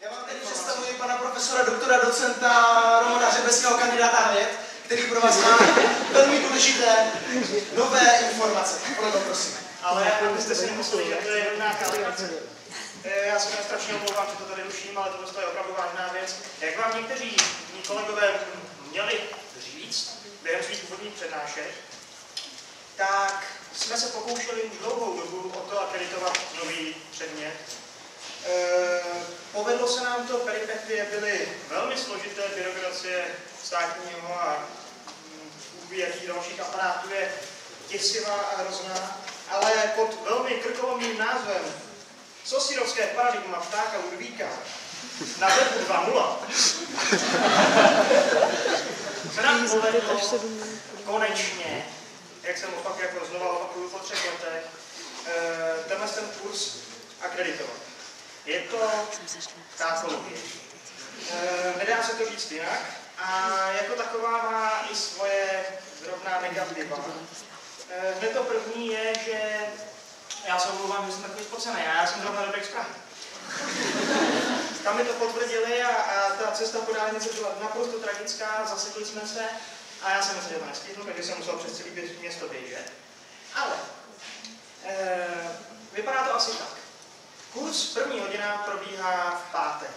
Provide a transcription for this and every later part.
Já vám teď představuji pana profesora, doktora, docenta Romana Řebeckého, kandidáta věd, který pro vás má velmi důležité nové informace. Proto prosím. Ale abyste si nemysleli, že to je jenom nějaká legrace. Já se strašně omlouvám, že to tady ruším, ale tohle je opravdu vážná věc. Jak vám někteří mí kolegové měli říct během svých úvodních přednášek, tak jsme se pokoušeli už dlouhou dobu o to akreditovat nový předmět. Povedlo se nám to, peripetie byly velmi složité, byrokracie státního a jakých dalších aparátů je děsivá a hrozná, ale pod velmi krkolomným názvem Saussúrovské paradigma ptáka Ludvíka na webu 2.0 se nám povedlo konečně, jak jsem znova opakuju po 3 letech, tenhle ten kurz akreditovat. Je to ptákologie. Nedá se to říct jinak a jako taková má i svoje drobná negativa. Hned to první je, že já se omlouvám, že jsem takový spocený, já jsem zrovna do Prahy. Tam mi to potvrdili a ta cesta po dálnici byla naprosto tragická, zasekli jsme se a já jsem myslel, že to nestihnu, takže jsem musel přes celý město běžet. Ale vypadá to asi tak. Kurz první hodina probíhá v pátek.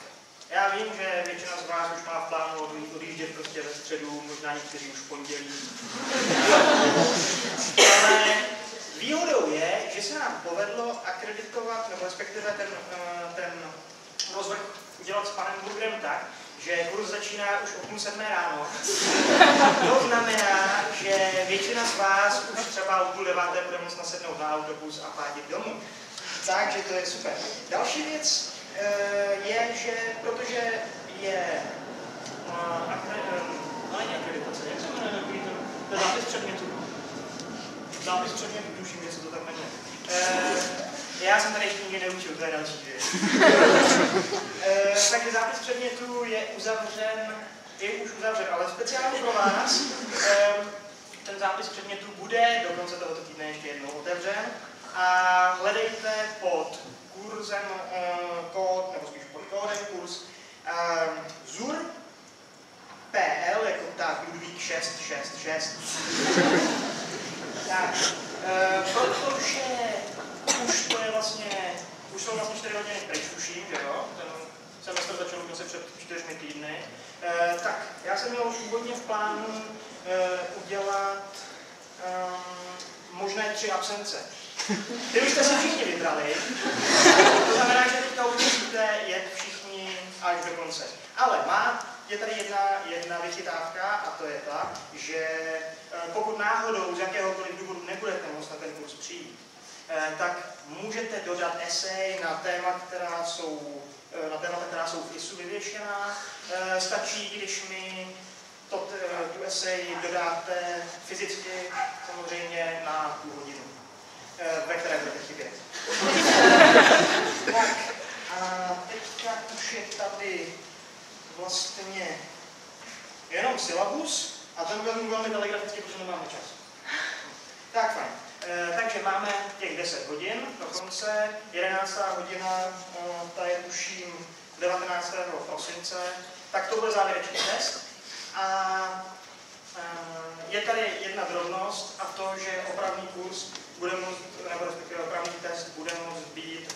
Já vím, že většina z vás už má v plánu odjíždět prostě ve středu, možná někteří už v pondělí. Ale výhodou je, že se nám povedlo akreditovat, nebo respektive ten rozvrh udělat s panem Burgerem tak, že kurz začíná už o 6:30 ráno. To znamená, že většina z vás už třeba o 8:30 bude moct nasednout na autobus a pátit domů. Takže to je super. Další věc je, že protože je akreditace, jak se jmenuje to je zápis předmětu. Zápis předmětu, tuším, jestli to tak jmenuje. Já jsem tady ještě nikdy neučil, to je další věc. Takže zápis předmětu je už uzavřen, ale speciálně pro vás ten zápis předmětu bude do konce tohoto týdne ještě jednou otevřen. A hledejte pod kurzem kód, nebo spíš pod kódem kurz ZUR PL jako pták Ludvík 666. Tak, protože už jsou vlastně 4 hodiny pryč, tuším, že jo? Ten semestr začal dokonce před 4 týdny. Tak, já jsem měl už původně v plánu udělat možné 3 absence. Ty už jste si všichni vybrali, to znamená, že teďka musíte jet všichni až do konce. Ale je tady jedna vychytávka a to je ta, že pokud náhodou z jakéhokoliv důvodu nebudete moct na ten kurz přijít, tak můžete dodat esej na témata, která jsou v ISU vyvěšená. Stačí, když mi tu esej dodáte fyzicky, samozřejmě na půl hodinu, ve které budete chybět. Tak, a teďka už je tady vlastně jenom syllabus a ten vezmu velmi telegraficky, protože nemáme čas. Tak fajn. Takže máme těch 10 hodin do konce, 11. hodina, ta je tuším 19. prosince, tak to bude závěrečný test. A je tady jedna drobnost a to, že opravný kurz bude moct, nebo respektive opravný test bude moct být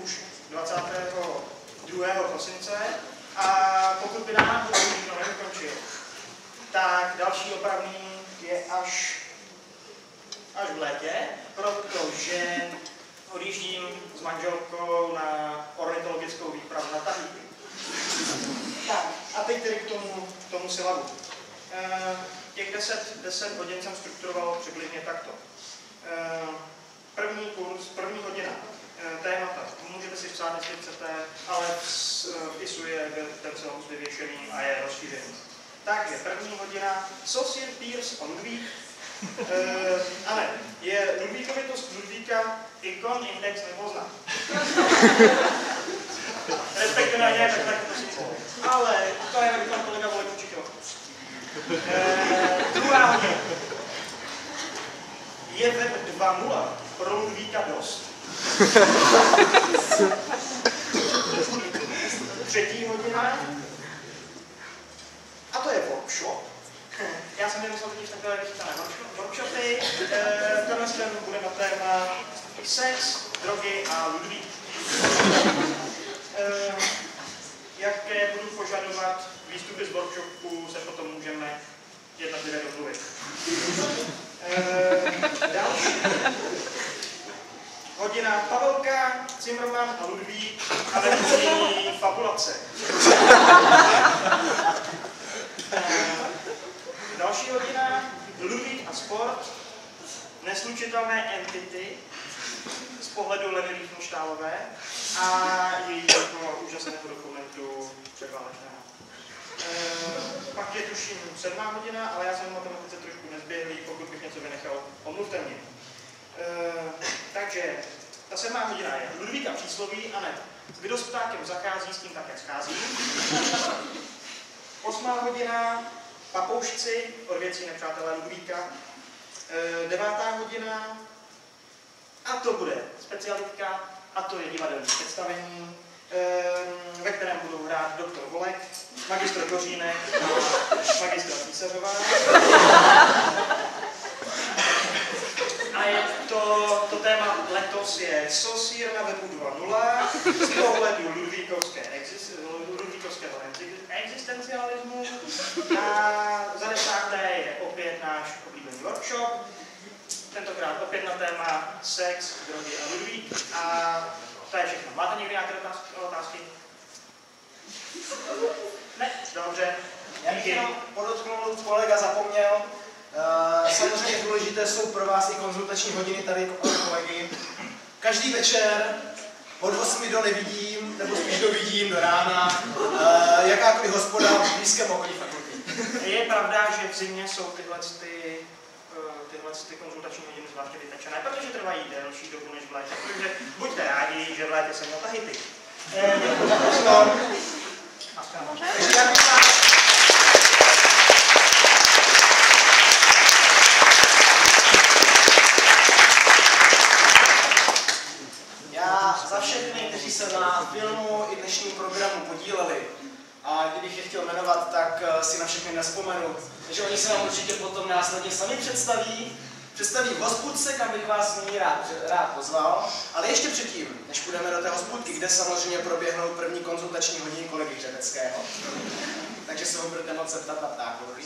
už 22. prosince. A pokud by náhodou nikdo neukončil, tak další opravný je až v létě, protože odjíždím s manželkou na ornitologickou výpravu na Tahiti. Tak, a teď tedy k tomu syllabu. Těch 10 hodin jsem strukturoval přibližně takto. První kurz, první hodina, témata. Můžete si psát, jestli chcete, ale v ISU je ten syllabus vyvěšený a je rozšířený. Takže první hodina, Saussure, Peirce a Ludvík. A ne, je Ludvíkovitost Ludvíka ikon, index nebo znak. Respektive ne, tak to si mohou. Ale to je, jak tam kolega Volek určitě. Druhá hodina. Je web 2.0 pro Ludvíka dost. třetí hodina. A to je workshop. Já jsem vymyslel totiž takové vychytané workshopy. Tenhle den bude na téma sex, drogy a Ludvík. Jaké budu požadovat výstupy z workshopu, se potom můžeme jednotlivě domluvit. Další hodina Pavelka, Zimmermann a Ludvík a lekční fabulace. Další hodina Ludvík a sport, neslučitelné entity z pohledu Leny Riefenstahlové a jejího úžasného dokumentu předválečného. Pak je tuším 7. hodina, ale já jsem matematice trošku nezběhlý, pokud bych něco vynechal, omluvte mě. Takže ta 7. hodina je Ludvíka přísloví a ne. Kdo s ptákem zachází, s tím také schází. 8. hodina Papoušci od věcí nepřátelé Ludvíka. 9. hodina a to bude specialitka a to je divadelní představení, ve kterém budou hrát doktor Volek, magistr Kořínek a magistra Císařová. A je to téma letos je Saussure na webu 2.0 z pohledu ludvíkovského existencialismu. A za 10. je opět náš oblíbený workshop. Tentokrát opět na téma sex, drogy a Ludvík. A to je všechno. Máte někdy nějaké otázky? Ne? Dobře. Já bych jenom podotknul, kolega zapomněl. Samozřejmě důležité jsou pro vás i konzultační hodiny tady kolegy. Každý večer od 8 do nevidím, nebo spíš do vidím, do rána, jakákoliv hospoda v blízkém okolí fakulty. Je pravda, že v zimě jsou tyhle konzultační hodiny zvláště vytečené, protože trvají delší dobu než v létě, takže buďte rádi, že v létě jsem měl Tahiti. Já za všechny, kteří se na filmu i dnešním programu podíleli, a kdybych je chtěl jmenovat, tak si na všechny nevzpomenu. Takže oni se nám určitě potom následně sami představí v hospůdce, kam bych vás nyní rád pozval. Ale ještě předtím, než půjdeme do té hospůdky, kde samozřejmě proběhnou první konzultační hodiny kolegy Ředeckého, takže se ho budete moct zeptat na ptákový.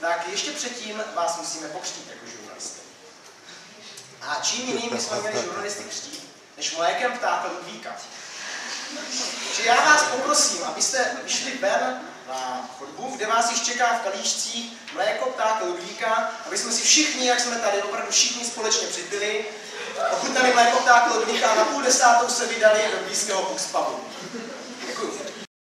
Tak ještě předtím vás musíme pokřtít jako žurnalisty. A čím jiným jsme měli žurnalisty křtít, než mlékem ptáka Ludvíka. Čiže já vás poprosím, abyste vyšli ven na chodbu, kde vás již čeká v kalíšcích mléko ptáka Ludvíka, aby jsme si všichni, jak jsme tady, opravdu všichni společně připili, ochutnali mléko ptáka Ludvíka a na 9:30 se vydali do blízkého Puxpubu.